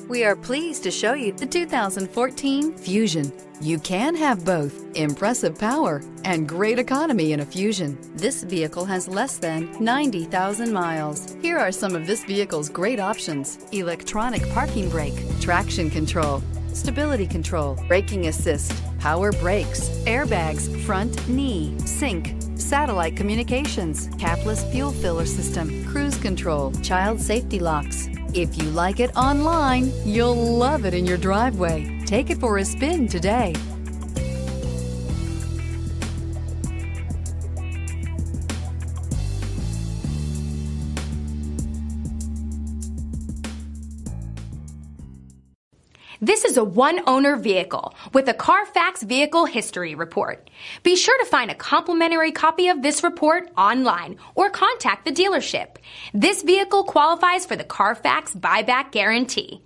We are pleased to show you the 2014 Fusion. You can have both impressive power and great economy in a Fusion. This vehicle has less than 90,000 miles. Here are some of this vehicle's great options: electronic parking brake, traction control, stability control, braking assist, power brakes, airbags, front knee, sync, satellite communications, capless fuel filler system, cruise control, child safety locks. If you like it online, you'll love it in your driveway. Take it for a spin today. This is a one-owner vehicle with a Carfax Vehicle History Report. Be sure to find a complimentary copy of this report online or contact the dealership. This vehicle qualifies for the Carfax Buyback Guarantee.